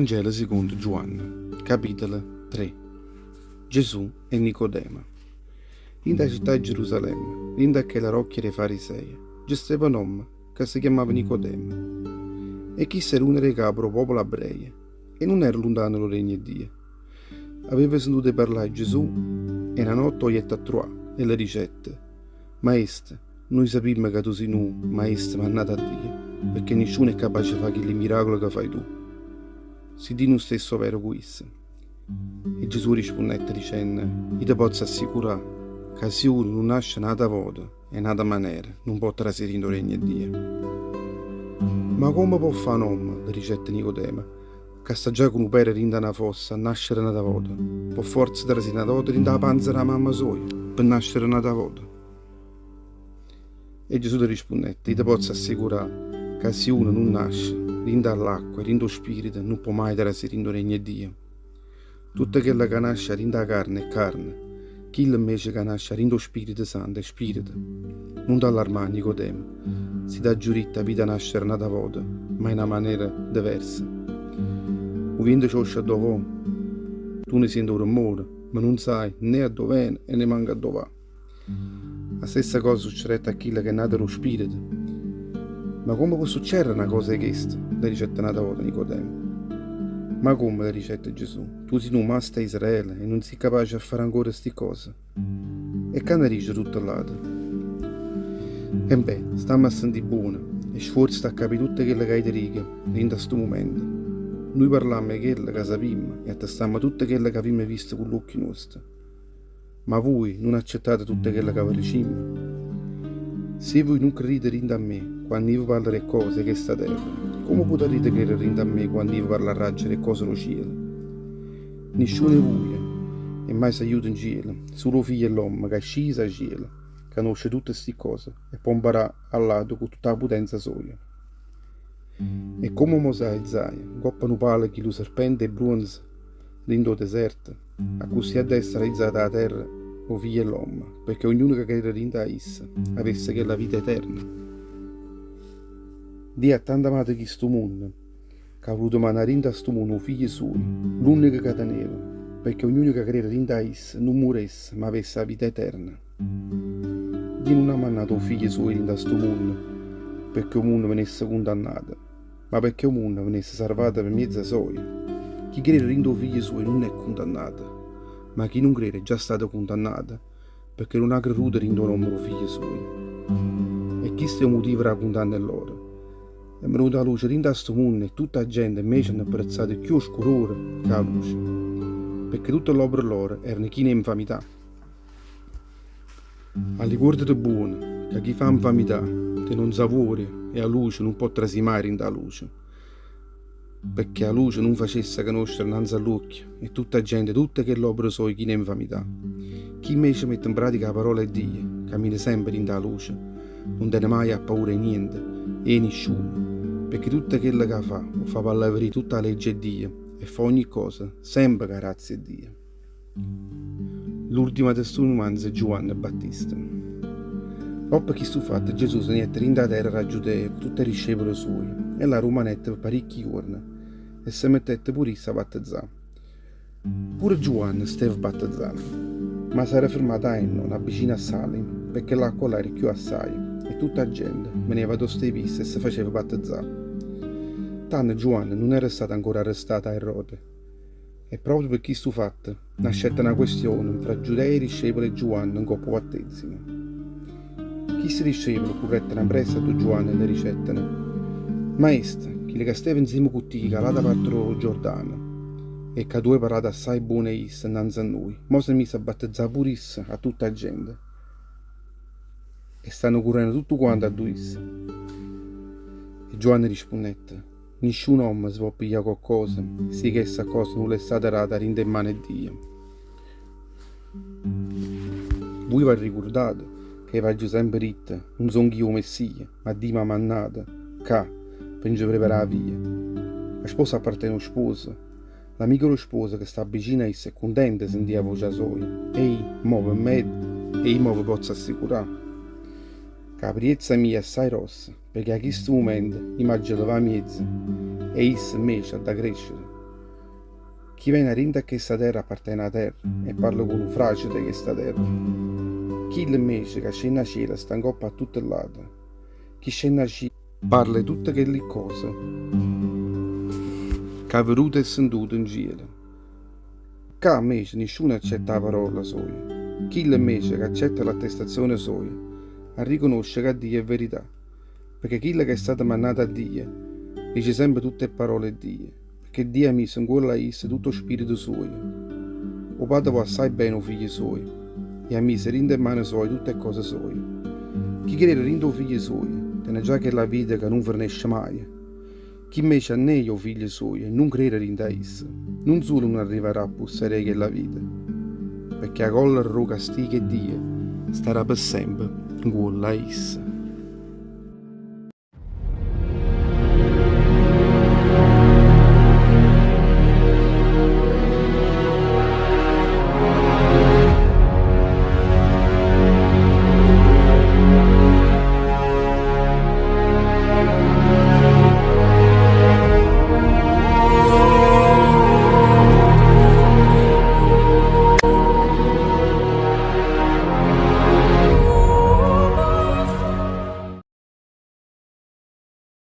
Vangelo secondo Giovanni, capitolo 3. Gesù e Nicodemo. In da città di Gerusalemme, in da che la rocchia dei farisei, c'è stava un uomo che si chiamava Nicodemo. E chi era un re capro popolo ebreo, e non era lontano lo regno di Dio. Aveva sentito parlare di Gesù, e una notte gli ha trovato e le ricette: Maestro, noi sappiamo che tu sei un maestro mandato a Dio, perché nessuno è capace di fare quei miracoli che fai tu. Si di noi stesso vero questo. E Gesù rispondette dicendo: io ti posso assicurare che se uno non nasce nata volta e nata maniera non può trasferire il regno di Dio. Ma come può fare un uomo, le ricette Nicodemo, che sta già con un pere rinda una fossa a nascere nata volta, può forza trasferire nata volta rinda la panza della mamma sua per nascere nata volta? E Gesù ti rispondette: io ti posso assicurare che se uno non nasce rinda all'acqua e rinda lo spirito non può mai trasferire il regno di Dio. Tutto quello che nasce rinda carne è carne, chi invece che nasce rinda lo Spirito Santo è spirito. Non t'allarmare Nicodemo, si dà giuritta vita nascere nata volta, ma in una maniera diversa. O vento cioscia dove tu ne senti un rumore, ma non sai né a dove viene e né manca a dove va. La stessa cosa succede a chi che è nato lo spirito. Ma come può succedere una cosa di questa? Le ricette nata volta Nicodemo. Ma come, le ricette Gesù? Tu sei un master Israele e non sei capace di fare ancora queste cose? E che ne dice tutto lato? E beh, stiamo a sentire buono e sforzo a capire tutte quelle che hai di righe in questo momento. Noi parliamo di quelle che sappiamo e attestiamo tutte quelle che abbiamo visto con l'occhio nostro. Ma voi non accettate tutte quelle che vi diciamo? Se voi non credete in me quando io parlo di cose che sta terra, come potete credere in me quando io parlo a raggi di cose lo cielo? Nessuno di voi è mai si aiuta in cielo, solo figlio dell'uomo che è sceso a cielo, conosce tutte queste cose e può imparare al lato con tutta la potenza sua. E come Mosè e Isaia coppano pale che lo serpente e bronzo dentro il deserto, a così ad essere aizzata la terra o figlio dell'uomo, perché ognuno che crede in essa avesse che la vita eterna. Dio ha tanto amato questo mondo, che ha voluto mandare in questo mondo figlio suo, l'unico che teneva, perché ognuno che crede in essa non morisse, ma avesse la vita eterna. Dio non ha mandato il figlio suo in questo mondo, perché il mondo venisse condannato, ma perché il mondo venisse salvato per mezzo suo. Chi crede in il figlio suo non è condannato, ma chi non crede è già stato condannato, perché non ha creduto in il nome del figlio suo. E questo è il motivo della condanna loro. È venuta la luce in questo mondo e tutta la gente invece hanno apprezzato più oscuro che la luce, perché tutte le opere loro erano chi ne infamità. Ricordati buono che chi fa infamità te non sapore e la luce non può trasimare in da luce, perché la luce non facesse conoscere innanzi all'occhio e tutta la gente, tutte che l'opera sono chi ne infamità. Chi invece mette in pratica la parola di Dio, cammina sempre in da luce, non tiene mai a paura di niente e nessuno, perché tutto quello che fa, lo fa per la verità tutta la legge di Dio e fa ogni cosa sempre grazie a Dio. L'ultima testimonianza è Giovanni Battista. Dopo che sto fatto, Gesù se ne è in da terra a Giudea con tutte le discepoli suoi e la rimanette per parecchi giorni e si mettette pure a battezzare. Pure Giovanni stava battezzando, ma si era fermato a Enno, vicino a Salim, perché l'acqua là era più assai e tutta la gente veniva da ste piste e si faceva battezzare. Tanto Giovanni non era stato ancora arrestato a Erode. E proprio per questo fatto nascette una questione fra Giudei e i discepoli di Giovanni in coppa battesimo. Chi si discepoli correttero presso a Giovanni e le ricettano: Maestro, chi che stava insieme con te che là da parte del Giordano, e che tu hai parlato assai buone isse innanzi a noi, mo si è messo a battezzare pure issa a tutta la gente. E stanno correndo tutto quanto a due. E Giovanni rispondette: nessun uomo si può pigliare qualcosa, se che questa cosa non è stata data in mano di Dio. Voi vi ricordate che va sempre detto: non sono io Messia, ma Dio mi ha mandato, che per preparare la via. La sposa appartiene allo sposo, l'amico dello sposo che sta vicino a essa è contento di sentire la voce sua, e io, mo per me, e io vi posso assicurare che la priezza mia è assai rossa, perché a questo momento immagino va a mezzo e essa invece ha da crescere. Chi viene rinda a questa terra appartiene alla terra e parla con un fragile di questa terra. Chi invece che scende a cielo sta in coppa a tutti i lati. Chi scende a cielo parla di tutte quelle cose che ha veduto e sentito in cielo. Che invece nessuno accetta la parola sua. Chi invece che accetta l'attestazione sua a riconoscere che Dio è verità. Perché chi che è stato mandato a Dio dice sempre tutte le parole di Dio. Perché Dio ha messo in quella issa tutto lo spirito suo. O Padre vuole assai bene o figli suoi e ha messo in mano sua tutte le cose sue. Chi crede in o figli suoi tiene già che la vita che non finisce mai. Chi invece non è o figli suoi e non crede in essa, non solo non arriverà a possere che la vita, perché a colla il castigo e Dio starà per sempre in quella essa.